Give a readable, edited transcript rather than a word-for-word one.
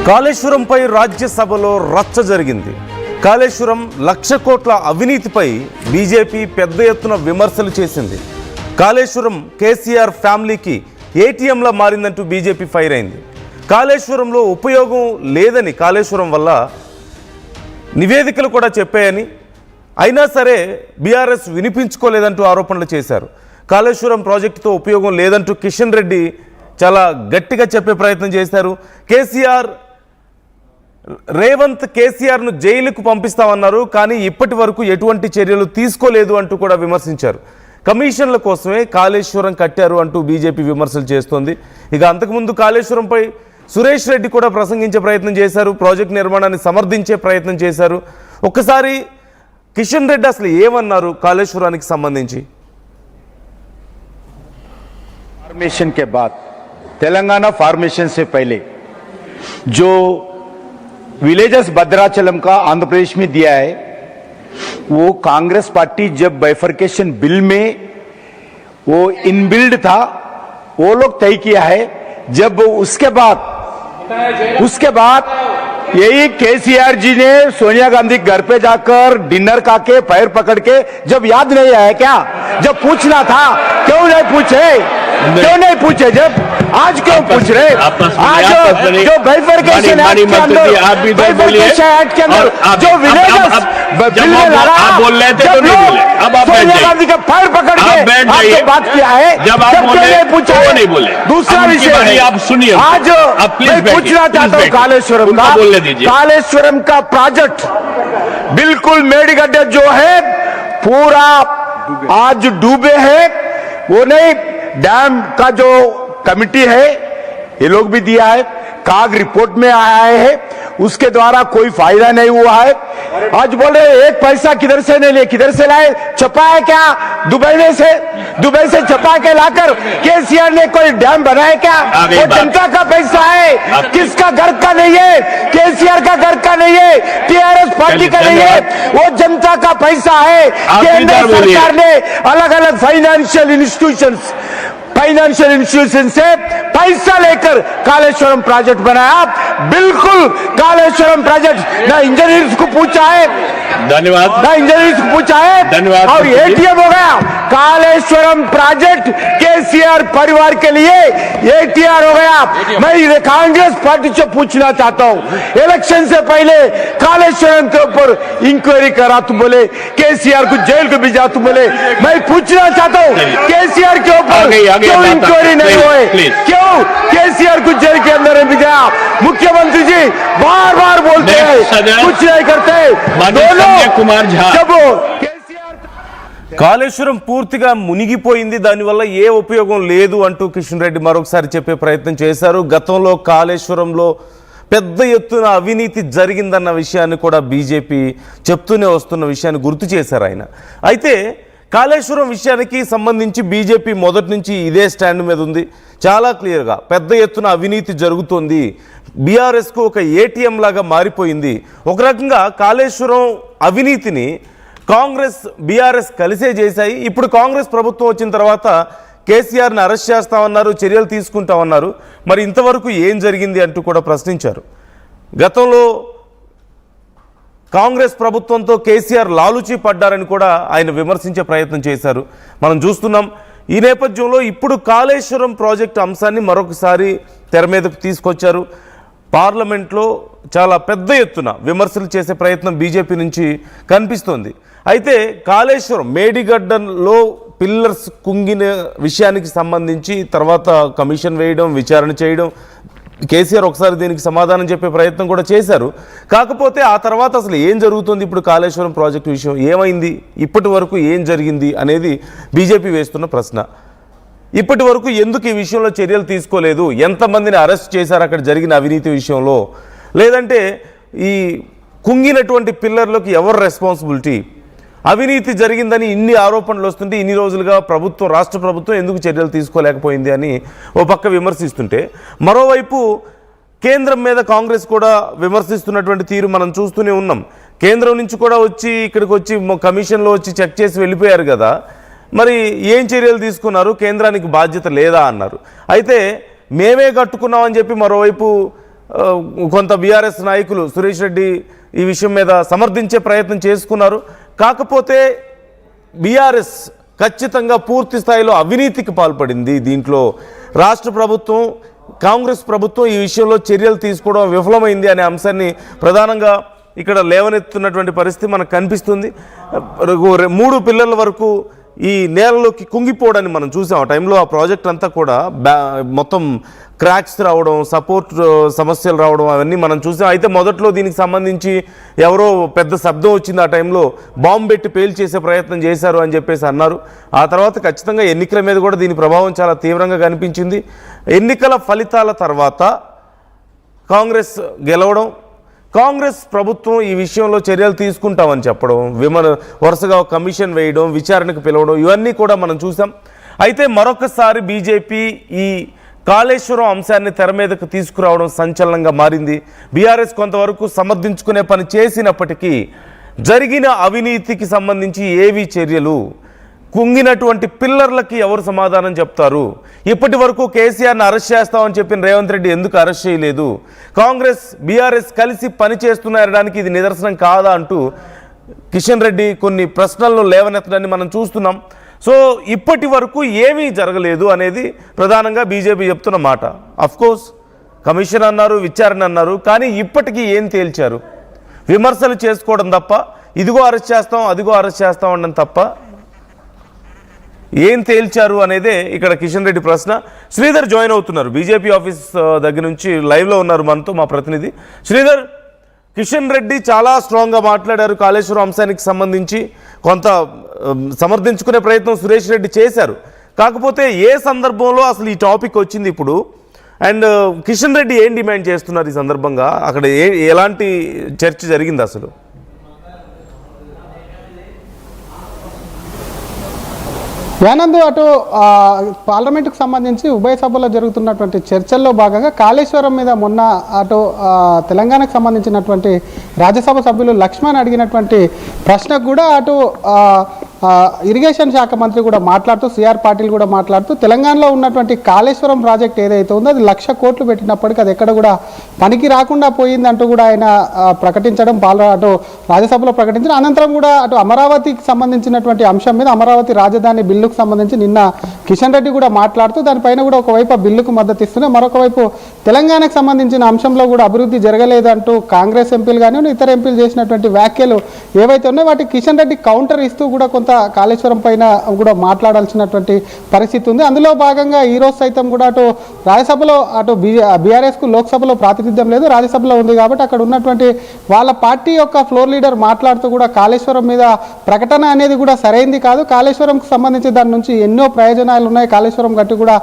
కాళేశ్వరంపై రాజ్యసభలో రచ్చ జరిగింది. కాళేశ్వరం 1,00,000 కోట్ల అవినీతిపై బీజేపీ పెద్ద ఎత్తున విమర్శలు చేసింది. కాళేశ్వరం కేసీఆర్ ఫ్యామిలీకి ఏటీఎంలా మారిందంటూ బీజేపీ ఫైర్ అయింది. కాళేశ్వరంలో ఉపయోగం లేదని, కాళేశ్వరం వల్ల నివేదికలు కూడా చెప్పాయని, అయినా సరే బీఆర్ఎస్ వినిపించుకోలేదంటూ ఆరోపణలు చేశారు. కాళేశ్వరం ప్రాజెక్టుతో ఉపయోగం లేదంటూ కిషన్ రెడ్డి చాలా గట్టిగా చెప్పే ప్రయత్నం చేశారు. రేవంత్ కేసీఆర్ను జైలుకు పంపిస్తామన్నారు, కానీ ఇప్పటి వరకు ఎటువంటి చర్యలు తీసుకోలేదు అంటూ కూడా విమర్శించారు. కమిషన్ల కోసమే కాళేశ్వరం కట్టారు అంటూ బీజేపీ విమర్శలు చేస్తోంది. ఇక అంతకుముందు కాళేశ్వరంపై సురేష్ రెడ్డి కూడా ప్రసంగించే ప్రయత్నం చేశారు. ప్రాజెక్ట్ నిర్మాణాన్ని సమర్థించే ప్రయత్నం చేశారు. ఒక్కసారి కిషన్ రెడ్డి అసలు ఏమన్నారు కాళేశ్వరానికి సంబంధించి? फॉर्मेशन के बाद, तेलंगाना फॉर्मेशन से पहले जो विलेजेस भद्राचलम का आंध्र प्रदेश में दिया है, वो कांग्रेस पार्टी जब बाइफर्केशन बिल में वो इनबिल्ड था, वो लोग तय किया है. जब उसके बाद यही केसीआर जी ने सोनिया गांधी घर पे जाकर डिनर खाके पैर पकड़ के, जब याद नहीं आया क्या? जब पूछना था क्यों नहीं पूछे? जब आज क्यों पूछ रहे? आज जो बाइफर्केशन एक्ट के अंदर, बाइफर्केशन एक्ट के अंदर जो विलेजेस बिल में लड़ा, बोल रहे थे तो नहीं बोले. अब आप सोनिया गांधी का पैर पकड़ के आपसे बात किया है, जब आप क्यों नहीं पूछा? वो नहीं बोले. दूसरा विषय आप सुनिए, आज मैं पूछना चाहता हूँ कालेश्वरम का प्रोजेक्ट बिल्कुल मेडीगड्ढे जो है पूरा आज डूबे हैं. वो नहीं, डैम का जो कमिटी है ये लोग भी दिया है, काग रिपोर्ट में आया है, उसके द्वारा कोई फायदा नहीं हुआ है. आज बोल रहे एक पैसा किधर से नहीं लिए, किधर से लाए? छपा है क्या? दुबई से छपा के लाकर केसीआर ने कोई डैम बनाया क्या? वो जनता का पैसा है, किसका घर का नहीं है? केसीआर का घर का नहीं है, टीआरएस पार्टी का नहीं है, वो जनता का पैसा है. केंद्र सरकार ने अलग अलग फाइनेंशियल इंस्टीट्यूशन से पैसा लेकर कालेश्वरम प्रोजेक्ट बनाया. बिल्कुल कालेश्वरम प्रोजेक्ट ना इंजीनियर्स को पूछा है, धन्यवाद, ना इंजीनियर्स को पूछा है, धन्यवाद, और एटीएम हो गया. कालेश्वरम प्रोजेक्ट केसीआर परिवार के लिए एटीआर हो गया. मैं कांग्रेस पार्टी से पूछना चाहता हूँ, इलेक्शन से पहले कालेश्वरम के ऊपर इंक्वायरी करा तुम बोले, केसीआर को जेल को भेजा तुम बोले. मैं पूछना चाहता हूँ केसीआर के ऊपर क्यों इंक्वायरी नहीं हुए? क्यों केसीआर को जेल के अंदर भेजा? मुख्यमंत्री जी बार बार बोलते हैं, कुछ नहीं करते. दोनों कुमार झा जब కాళేశ్వరం పూర్తిగా మునిగిపోయింది, దానివల్ల ఏ ఉపయోగం లేదు అంటూ కిషన్ రెడ్డి మరొకసారి చెప్పే ప్రయత్నం చేశారు. గతంలో కాళేశ్వరంలో పెద్ద ఎత్తున అవినీతి జరిగిందన్న విషయాన్ని కూడా బీజేపీ చెప్తూనే వస్తున్న విషయాన్ని గుర్తు చేశారు ఆయన. అయితే కాళేశ్వరం విషయానికి సంబంధించి బీజేపీ మొదటి నుంచి ఇదే స్టాండ్ మీద ఉంది. చాలా క్లియర్గా పెద్ద ఎత్తున అవినీతి జరుగుతోంది, బీఆర్ఎస్కు ఒక ఏటీఎం లాగా మారిపోయింది. ఒక రకంగా కాళేశ్వరం అవినీతిని కాంగ్రెస్ బీఆర్ఎస్ కలిసే చేశాయి. ఇప్పుడు కాంగ్రెస్ ప్రభుత్వం వచ్చిన తర్వాత కేసీఆర్ని అరెస్ట్ చేస్తామన్నారు, చర్యలు తీసుకుంటామన్నారు. మరి ఇంతవరకు ఏం జరిగింది అంటూ కూడా ప్రశ్నించారు. గతంలో కాంగ్రెస్ ప్రభుత్వంతో కేసీఆర్ లాలుచీ పడ్డారని కూడా ఆయన విమర్శించే ప్రయత్నం చేశారు. మనం చూస్తున్నాం. ఈ నేపథ్యంలో ఇప్పుడు కాళేశ్వరం ప్రాజెక్టు అంశాన్ని మరొకసారి తెర మీదకు తీసుకొచ్చారు. పార్లమెంట్లో చాలా పెద్ద ఎత్తున విమర్శలు చేసే ప్రయత్నం బీజేపీ నుంచి కనిపిస్తోంది. అయితే కాళేశ్వరం మేడిగడ్డలో పిల్లర్స్ కుంగిన విషయానికి సంబంధించి తర్వాత కమిషన్ వేయడం, విచారణ చేయడం, కేసీఆర్ ఒకసారి దీనికి సమాధానం చెప్పే ప్రయత్నం కూడా చేశారు. కాకపోతే ఆ తర్వాత అసలు ఏం జరుగుతుంది, ఇప్పుడు కాళేశ్వరం ప్రాజెక్టు విషయం ఏమైంది, ఇప్పటి వరకు ఏం జరిగింది అనేది బీజేపీ వేస్తున్న ప్రశ్న. ఇప్పటి వరకు ఎందుకు ఈ విషయంలో చర్యలు తీసుకోలేదు? ఎంతమందిని అరెస్ట్ చేశారు అక్కడ జరిగిన అవినీతి విషయంలో? లేదంటే ఈ కుంగినటువంటి పిల్లర్లకు ఎవరు రెస్పాన్సిబిలిటీ? అవినీతి జరిగిందని ఇన్ని ఆరోపణలు వస్తుంటే ఇన్ని రోజులుగా రాష్ట్ర ప్రభుత్వం ఎందుకు చర్యలు తీసుకోలేకపోయింది అని ఓ పక్క విమర్శిస్తుంటే, మరోవైపు కేంద్రం మీద కాంగ్రెస్ కూడా విమర్శిస్తున్నటువంటి తీరు మనం చూస్తూనే ఉన్నాం. కేంద్రం నుంచి కూడా వచ్చి ఇక్కడికి వచ్చి కమిషన్లో వచ్చి చెక్ చేసి వెళ్ళిపోయారు కదా, మరి ఏం చర్యలు తీసుకున్నారు? కేంద్రానికి బాధ్యత లేదా అన్నారు. అయితే మేమే కట్టుకున్నామని చెప్పి మరోవైపు కొంత బీఆర్ఎస్ నాయకులు సురేష్ రెడ్డి ఈ విషయం మీద సమర్థించే ప్రయత్నం చేసుకున్నారు. కాకపోతే బీఆర్ఎస్ ఖచ్చితంగా పూర్తి స్థాయిలో అవినీతికి పాల్పడింది. దీంట్లో రాష్ట్ర ప్రభుత్వం, కాంగ్రెస్ ప్రభుత్వం ఈ విషయంలో చర్యలు తీసుకోవడం విఫలమైంది అనే అంశాన్ని ప్రధానంగా ఇక్కడ లేవనెత్తున్నటువంటి పరిస్థితి మనకు కనిపిస్తుంది. 3 పిల్లల వరకు ఈ నేలలోకి కుంగిపోవడాన్ని మనం చూసాం. ఆ టైంలో ఆ ప్రాజెక్ట్ అంతా కూడా మొత్తం క్రాక్స్ రావడం, సపోర్ట్ సమస్యలు రావడం అవన్నీ మనం చూసాం. అయితే మొదట్లో దీనికి సంబంధించి ఎవరో పెద్ద శబ్దం వచ్చింది. ఆ టైంలో బాంబు పెట్టి పేల్చేసే ప్రయత్నం చేశారు అని చెప్పేసి అన్నారు. ఆ తర్వాత ఖచ్చితంగా ఎన్నికల మీద కూడా దీని ప్రభావం చాలా తీవ్రంగా కనిపించింది. ఎన్నికల ఫలితాల తర్వాత కాంగ్రెస్ గెలవడం, కాంగ్రెస్ ప్రభుత్వం ఈ విషయంలో చర్యలు తీసుకుంటామని చెప్పడం, వరుసగా కమిషన్ వేయడం, విచారణకు పిలవడం, ఇవన్నీ కూడా మనం చూసాం. అయితే మరొకసారి బీజేపీ ఈ కాళేశ్వరం అంశాన్ని తెర మీదకు తీసుకురావడం సంచలనంగా మారింది. బీఆర్ఎస్ కొంతవరకు సమర్థించుకునే పని చేసినప్పటికీ జరిగిన అవినీతికి సంబంధించి ఏవి చర్యలు, కుంగినటువంటి పిల్లర్లకి ఎవరు సమాధానం చెప్తారు, ఇప్పటి వరకు కేసీఆర్ని అరెస్ట్ చేస్తామని చెప్పిన రేవంత్ రెడ్డి ఎందుకు అరెస్ట్ చేయలేదు, కాంగ్రెస్ బీఆర్ఎస్ కలిసి పనిచేస్తున్నారనడానికి ఇది నిదర్శనం కాదా అంటూ కిషన్ రెడ్డి కొన్ని ప్రశ్నలను లేవనెత్తడాన్ని మనం చూస్తున్నాం. సో ఇప్పటి వరకు ఏమీ జరగలేదు అనేది ప్రధానంగా బీజేపీ చెప్తున్న మాట. అఫ్కోర్స్ కమిషన్ అన్నారు, విచారణ అన్నారు, కానీ ఇప్పటికీ ఏం తేల్చారు? విమర్శలు చేసుకోవడం తప్ప, ఇదిగో అరెస్ట్ చేస్తాం, అదిగో అరెస్ట్ చేస్తాం అనడం తప్ప ఏం తేల్చారు అనేదే ఇక్కడ కిషన్ రెడ్డి ప్రశ్న. శ్రీధర్ జాయిన్ అవుతున్నారు బీజేపీ ఆఫీస్ దగ్గర నుంచి, లైవ్లో ఉన్నారు మనతో మా ప్రతినిధి శ్రీధర్. కిషన్ రెడ్డి చాలా స్ట్రాంగ్గా మాట్లాడారు. కాళేశ్వరం అంశానికి సంబంధించి కొంత సమర్థించుకునే ప్రయత్నం సురేష్ రెడ్డి చేశారు. కాకపోతే ఏ సందర్భంలో అసలు ఈ టాపిక్ వచ్చింది ఇప్పుడు, అండ్ కిషన్ రెడ్డి ఏం డిమాండ్ చేస్తున్నారు ఈ సందర్భంగా, అక్కడ ఎలాంటి చర్చ జరిగింది అసలు? యానందు అటు పార్లమెంటుకు సంబంధించి ఉభయ సభలో జరుగుతున్నటువంటి చర్చల్లో భాగంగా కాళేశ్వరం మీద మొన్న అటు తెలంగాణకు సంబంధించినటువంటి రాజ్యసభ సభ్యులు లక్ష్మణ్ అడిగినటువంటి ప్రశ్నకు కూడా అటు ఇరిగేషన్ శాఖ మంత్రి కూడా మాట్లాడుతూ, సిఆర్ పాటిల్ కూడా మాట్లాడుతూ, తెలంగాణలో ఉన్నటువంటి కాళేశ్వరం ప్రాజెక్ట్ ఏదైతే ఉందో అది 1,00,000 కోట్లు పెట్టినప్పటికీ అది ఎక్కడ కూడా పనికి రాకుండా పోయిందంటూ కూడా ఆయన ప్రకటించడం, అటు రాజ్యసభలో ప్రకటించడం. అనంతరం కూడా అటు అమరావతికి సంబంధించినటువంటి అంశం మీద, అమరావతి రాజధాని బిల్లుకు సంబంధించి నిన్న కిషన్ రెడ్డి కూడా మాట్లాడుతూ దానిపైన కూడా ఒకవైపు ఆ బిల్లుకు మద్దతు ఇస్తూనే మరొక వైపు తెలంగాణకు సంబంధించిన అంశంలో కూడా అభివృద్ధి జరగలేదంటూ కాంగ్రెస్ ఎంపీలు కానీ ఇతర ఎంపీలు చేసినటువంటి వ్యాఖ్యలు ఏవైతే ఉన్నాయో వాటికి కిషన్ రెడ్డి కౌంటర్ ఇస్తూ కూడా కొంత కాళేశ్వరం పైన కూడా మాట్లాడాల్సినటువంటి పరిస్థితి ఉంది. అందులో భాగంగా ఈరోజు సైతం కూడా అటు రాజ్యసభలో అటు బీఆర్ఎస్కు లోక్సభలో ప్రాతినిధ్యం లేదు, రాజ్యసభలో ఉంది కాబట్టి అక్కడ ఉన్నటువంటి వాళ్ళ పార్టీ యొక్క ఫ్లోర్ లీడర్ మాట్లాడుతూ కూడా కాళేశ్వరం మీద ప్రకటన అనేది కూడా సరైంది కాదు, కాళేశ్వరంకు సంబంధించి దాని నుంచి ఎన్నో ప్రయోజనాలు ఉన్నాయి, కాళేశ్వరం గట్టి కూడా